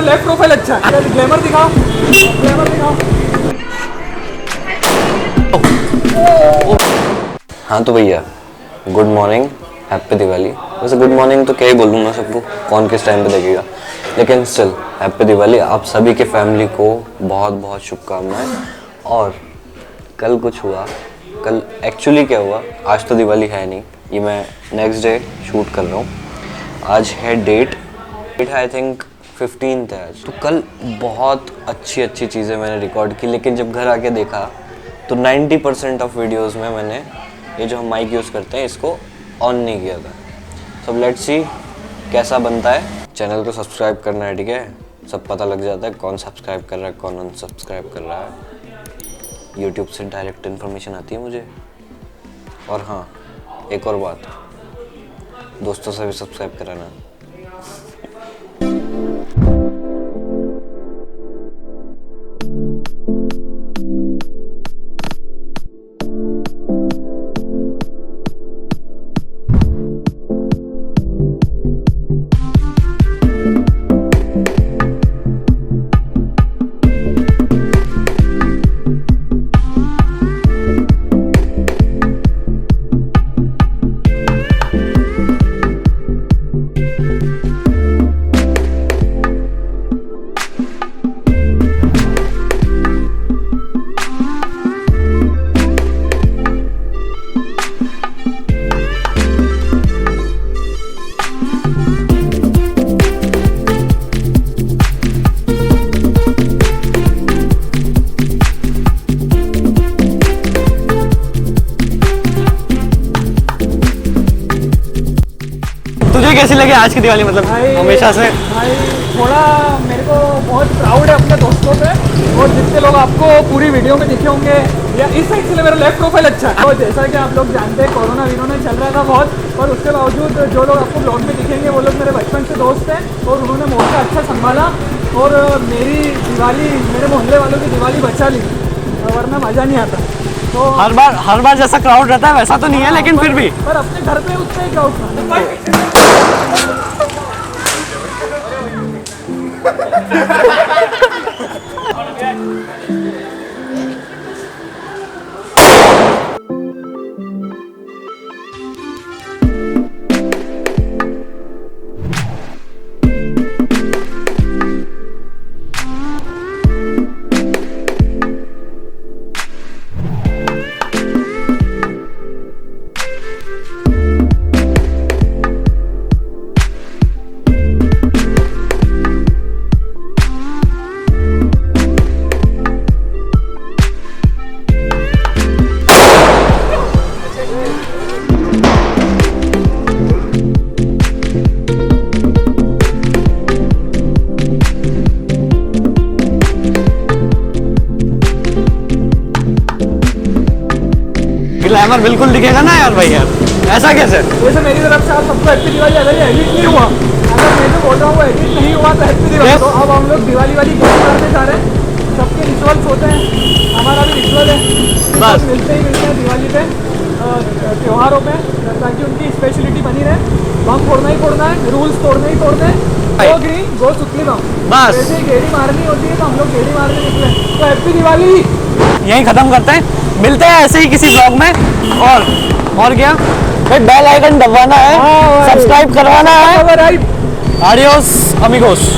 Left profile अच्छा है। Glamour दिखाओ, ग्लैमर दिखाओ। हाँ तो भैया गुड मॉर्निंग, हैप्पी दिवाली। वैसे गुड मॉर्निंग तो क्या ही बोलूँ मैं सबको, कौन किस टाइम पे देखेगा, लेकिन स्टिल हैप्पी दिवाली। आप सभी के फैमिली को बहुत बहुत शुभकामनाएं। और कल कुछ हुआ, कल एक्चुअली क्या हुआ, आज तो दिवाली है नहीं, ये मैं नेक्स्ट डे शूट कर रहा हूँ। आज है डेट है आई थिंक 15th है आज। तो कल बहुत अच्छी अच्छी चीज़ें मैंने रिकॉर्ड की, लेकिन जब घर आके देखा तो 90% ऑफ वीडियोस में मैंने ये जो हम माइक यूज़ करते हैं इसको ऑन नहीं किया था। सो लेट्स सी कैसा बनता है। चैनल को सब्सक्राइब करना है, ठीक है, सब पता लग जाता है कौन सब्सक्राइब कर रहा है कौन अनसब्सक्राइब कर रहा है। यूट्यूब से डायरेक्ट इन्फॉर्मेशन आती है मुझे। और हाँ, एक और बात, दोस्तों से भी सब्सक्राइब कराना। तुझे कैसी लगी आज की दिवाली, मतलब हमेशा से? भाई थोड़ा मेरे को बहुत प्राउड है अपने दोस्तों पे, और जितने लोग आपको पूरी वीडियो में दिखे होंगे, या इस साइड से मेरा लेफ्ट प्रोफाइल अच्छा है। तो जैसा कि आप लोग जानते हैं कोरोना विरोना चल रहा था बहुत, पर उसके बावजूद जो लोग आपको ब्लॉग में दिखेंगे वो लोग मेरे बचपन से दोस्त हैं, और उन्होंने मौका अच्छा संभाला और मेरी दिवाली, मेरे मोहल्ले वालों की दिवाली बचा ली, वरना मज़ा नहीं आता। तो हर बार जैसा क्राउड रहता है वैसा तो नहीं है, लेकिन फिर भी पर अपने घर पे उतना ही क्राउड था। ग्लैमर बिल्कुल दिखेगा ना यार भाई, यार ऐसा कैसे? वैसे मेरी तरफ से आप सबको हैप्पी दिवाली। अगर ये एडिट नहीं हुआ, अगर मैं जो बोल रहा हूँ वो एडिट नहीं हुआ तो हैप्पी दिवाली। तो अब हम लोग दिवाली वाली गेम करने जा रहे हैं। सबके रिचुअल्स होते हैं, हमारा भी रिचुअल है, बस मिलते हैं दिवाली पे, त्योहारों पे, ताकि उनकी स्पेशलिटी बनी रहे। बम फोड़ना ही फोड़ना है, रूल्स तोड़ने ही तोड़ने हैं। गो ग्रीन गो सुतली बम, बस जैसे गेड़ी मारनी होती है तो हम लोग गेड़ी मारने निकले। तो हैप्पी दिवाली यहीं खत्म करते हैं, मिलते हैं ऐसे ही किसी ब्लॉग में। और क्या भाई, बेल आइकन दबाना है, सब्सक्राइब करवाना है। Adios amigos.